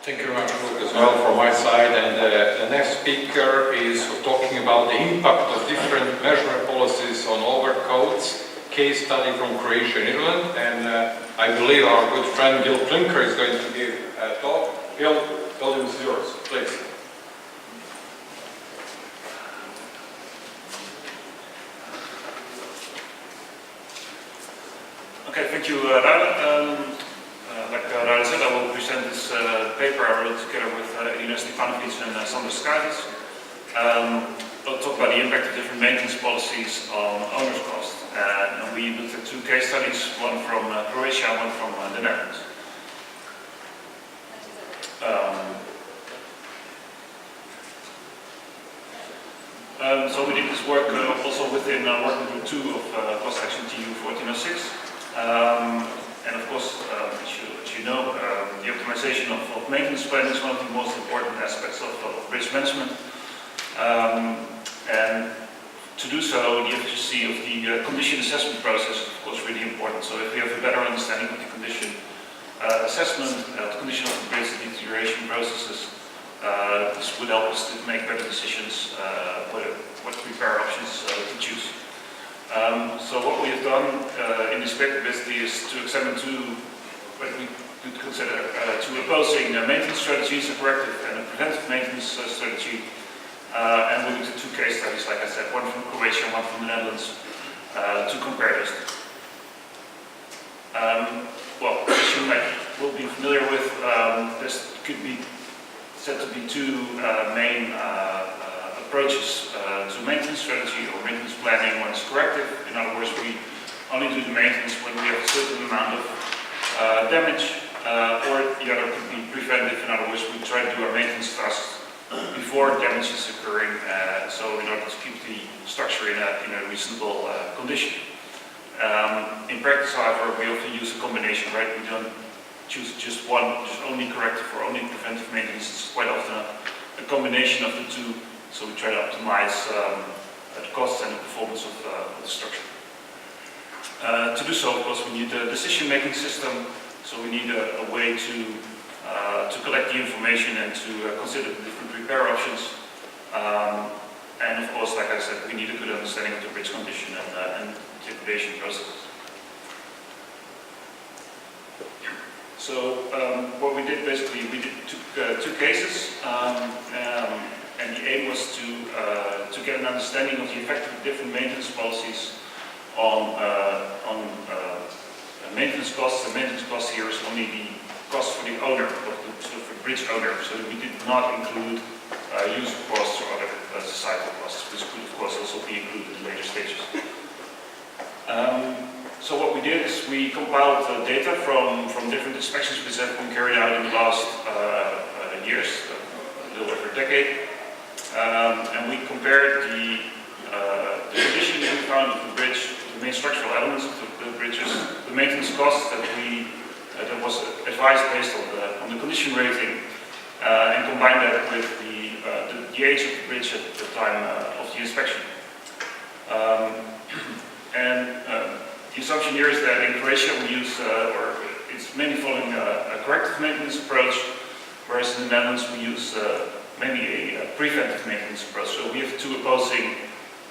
Thank you very much, Luke, as well from my side. And the next speaker is talking about the impact of different measurement policies on overcoats, case study from Croatia and Ireland. And I believe our good friend Klanker is going to give a talk. Gil, the podium is yours, please. Okay, thank you, Rada. Like Rada said, I will present this paper I wrote together with Ines Stefanovic and Sandra Skadis. I'll talk about the impact of different maintenance policies on owner's cost. And we looked at two case studies, one from Croatia and one from the Netherlands. So we did this work also within working group 2 of cost action TU 1406. And of course, as you know, the optimization of maintenance planning is one of the most important aspects of risk management. And to do so, the efficiency of the condition assessment process is of course really important. So if we have a better understanding of the condition assessment, the condition of the bridge, the deterioration processes, this would help us to make better decisions what repair options to choose. So what we have done in this paper basically is to examine what we could consider two opposing maintenance strategies, a corrective and a preventive maintenance strategy. And we looked at two case studies, like I said, one from Croatia and one from the Netherlands, to compare this. Well, as you will be familiar with, this could be said to be two main approaches to maintenance strategy or maintenance planning. One is corrective. In other words, we only do the maintenance when we have a certain amount of damage, or the other could be preventive. In other words, we try to do our maintenance tasks before damage is occurring, so in order to keep the structure in a reasonable condition. In practice, however, we often use a combination, right? We don't choose just one, just only corrective or only preventive maintenance. It's quite often a combination of the two, so we try to optimize the costs and the performance of the structure. To do so, of course, we need a decision-making system, so we need a way to collect the information and to consider the different repair options. And of course, like I said, we need a good understanding of the bridge condition and degradation processes. So what we did basically, we took two cases, and the aim was to get an understanding of the effect of different maintenance policies on maintenance costs. The maintenance cost here is only the cost for the owner, for the bridge owner. So we did not include user costs or other societal costs, which could of course also be included in later stages. So what we did is we compiled data from different inspections which have been carried out in the last years, a little over a decade, and we compared the condition we found of the bridge, the main structural elements of the bridges, the maintenance costs that was advised based on the condition rating, and combined that with the age of the bridge at the time of the inspection. The assumption here is that in Croatia we use, or it's mainly following a corrective maintenance approach, whereas in the Netherlands we use mainly a preventive maintenance approach. So we have two opposing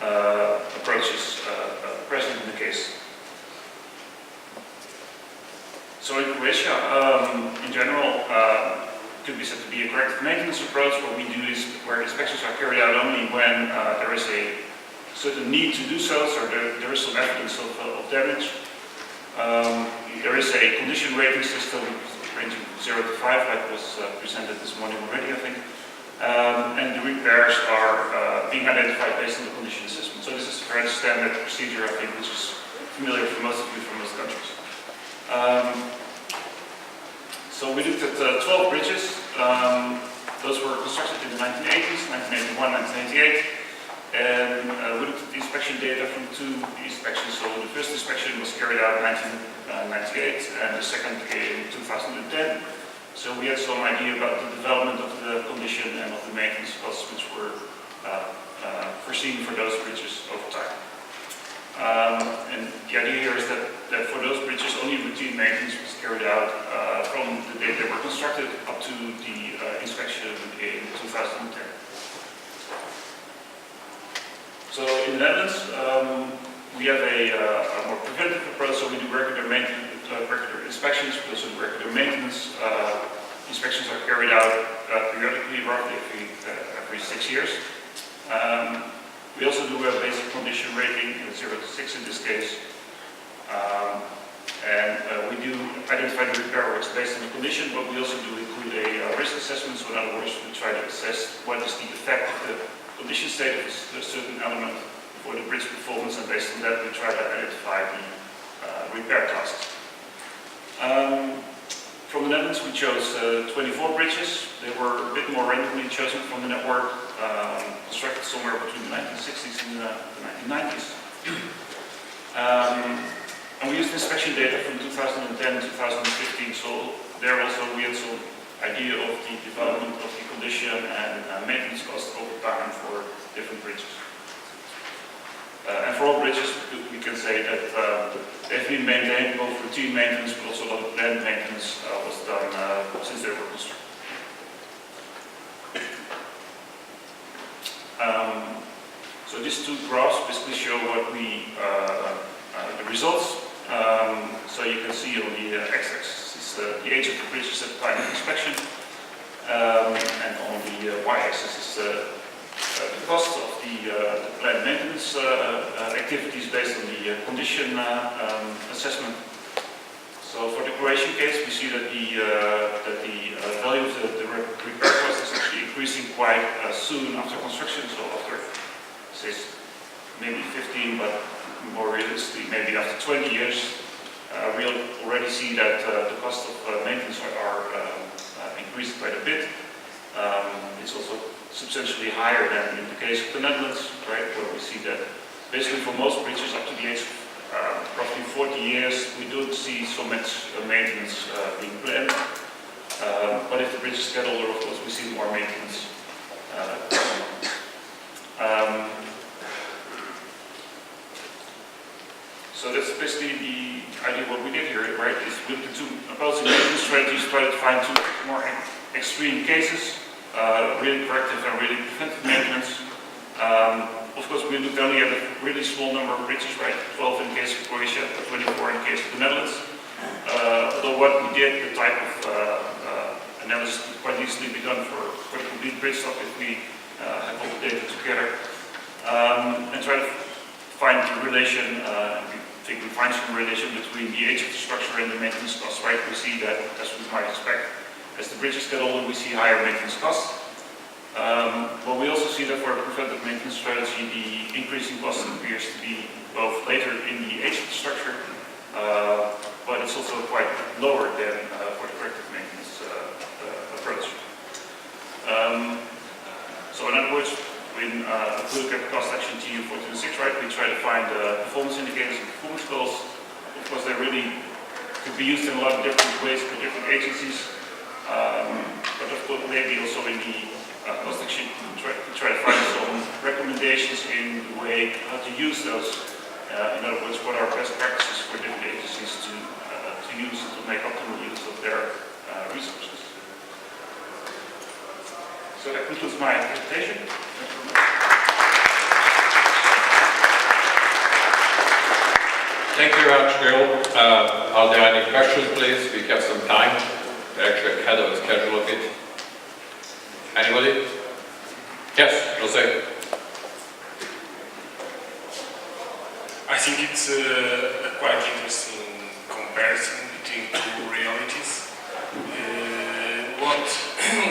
approaches present in the case. So in Croatia, in general, could be said to be a corrective maintenance approach. What we do is where inspections are carried out only when there is a certain need to do so there is some evidence of damage. There is a condition rating system ranging from 0 to 5, like was presented this morning already, I think. And the repairs are being identified based on the condition assessment. So this is a very standard procedure, I think, which is familiar for most of you from most countries. So we looked at 12 bridges. Those were constructed in the 1980s, 1981, 1988. And we looked at the inspection data from two inspections. So the first inspection was carried out in 1998 and the second in 2010. So we had some idea about the development of the condition and of the maintenance costs which were foreseen for those bridges over time. And the idea here is that for those bridges, only routine maintenance was carried out from the date they were constructed up to the inspection in 2010. So in the Netherlands, we have a more preventive approach, so we do regular maintenance, regular inspections, but also regular maintenance. Inspections are carried out periodically, roughly every 6 years. We also do a basic condition rating, 0 to 6 in this case. We do identify the repair works based on the condition, but we also do include a risk assessment. So in other words, we try to assess what is the effect of the condition state of a certain element for the bridge performance, and based on that we try to identify the repair tasks. From the Netherlands we chose 24 bridges. They were a bit more randomly chosen from the network, constructed somewhere between the 1960s and the 1990s. And we used inspection data from 2010 2015, so there also we had some idea of the development of the condition and maintenance costs over time for different bridges. And for all bridges, we can say that they've been maintained, both routine maintenance but also a lot of planned maintenance was done since they were constructed. So these two graphs basically show what the results. So you can see on the x-axis is the age of the bridges at the time of inspection, and on the y-axis is the cost of the planned maintenance activities based on the condition assessment. So for the Croatian case, we see that the value of the repair cost is actually increasing quite soon after construction. So after, say, maybe 15, but more realistically, maybe after 20 years, we'll already see that the cost of maintenance are increased quite a bit. It's also substantially higher than in the case of the Netherlands, right, where we see that basically for most bridges up to the age of roughly 40 years, we don't see so much maintenance being planned. But if the bridges get older, of course, we see more maintenance. So that's basically the idea what we did here, right, is with the two opposing maintenance strategies, try to find two more extreme cases, really corrective and really preventive maintenance. Of course, we looked only at a really small number of bridges, right, 12 in the case of Croatia, 24 in the case of the Netherlands. Although what we did, the type of analysis could quite easily be done for the complete bridge stock if we have all the data together, and try to find the relation. I think we find some relation between the age of the structure and the maintenance costs, right? We see that, as we might expect, as the bridges get older, we see higher maintenance costs. But we also see that for a preventive maintenance strategy, the increasing cost appears to be both later in the age of the structure, but it's also quite lower than for the corrective maintenance approach. So in other words, when we look at cost action TU 1406, right, we try to find performance indicators and performance goals. Of course, they really could be used in a lot of different ways for different agencies, but of course, maybe also in the cost action, we try to find some recommendations in the way how to use those. In other words, what are best practices for different agencies to use to make optimal use of their resources. So that concludes my presentation. Thank you very much, Bill. Are there any questions, please? We have some time. We're actually ahead of the schedule a bit. Anybody? Yes, Jose. I think it's a quite interesting comparison between two realities. What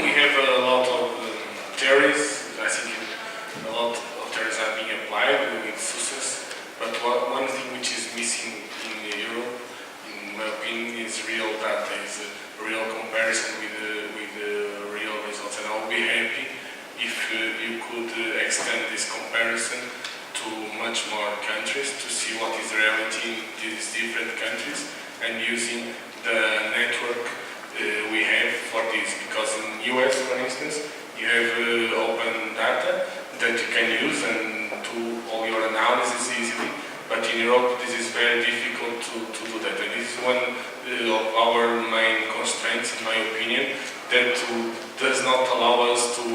we have a lot of theories. I think a lot of theories are being applied with success. But one thing which is missing in Europe, in my opinion, is real data, is a real comparison with the real results. And I'll be happy if you could extend this comparison to much more countries to see what is the reality in these different countries, and using the network we have for this. Because in US, for instance, you have open data that you can use and do all your analysis easily, but in one of our main constraints, in my opinion, that does not allow us to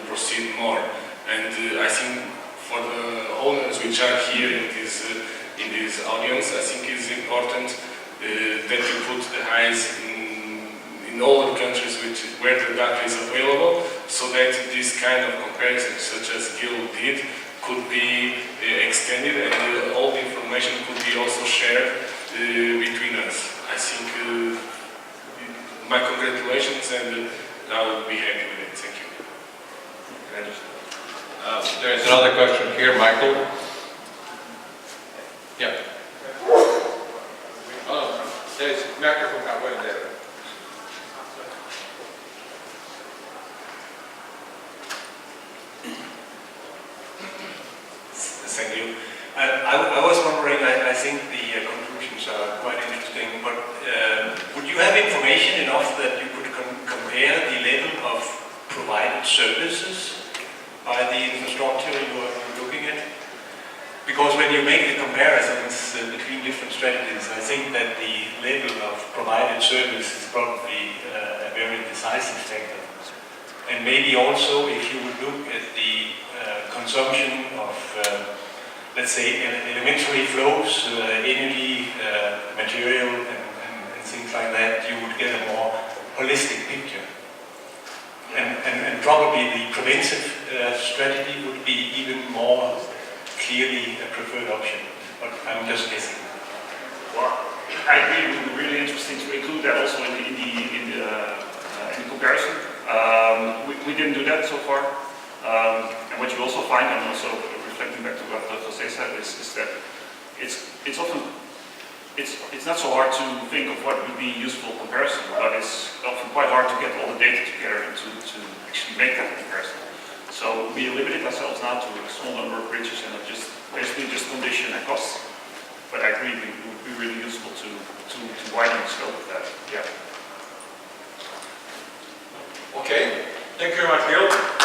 proceed more. And I think for the owners which are here in this audience, I think it's important that you put the eyes in all the countries where the data is available, so that this kind of comparison, such as Gil did, could be extended, and all the information could be also shared between us. I think my congratulations, and I will be happy with it. Thank you. There is another question here, Michael. Yeah. Oh, there's a microphone out there. Thank you. I was wondering, I think the conclusions are quite interesting, but would you have information enough that you could compare the level of provided services by the infrastructure you are looking at? Because when you make the comparisons between different strategies, I think that the level of provided service is probably a very decisive factor. And maybe also if you would look at the consumption of, let's say, elementary flows, energy, material, and things like that, you would get a more holistic picture. And probably the preventive strategy would be even more clearly a preferred option, but I'm just guessing. Well, I agree. It would be really interesting to include that also in the comparison. We didn't do that so far. And what you also find, and also reflecting back to what Jose said, is that it's often not so hard to think of what would be useful comparison, but it's often quite hard to get all the data together to actually make that comparison. So we limited ourselves now to a small number of bridges and basically just condition and costs. But I agree, it would be really useful to widen the scope of that. Yeah. Okay. Thank you very much, Gil.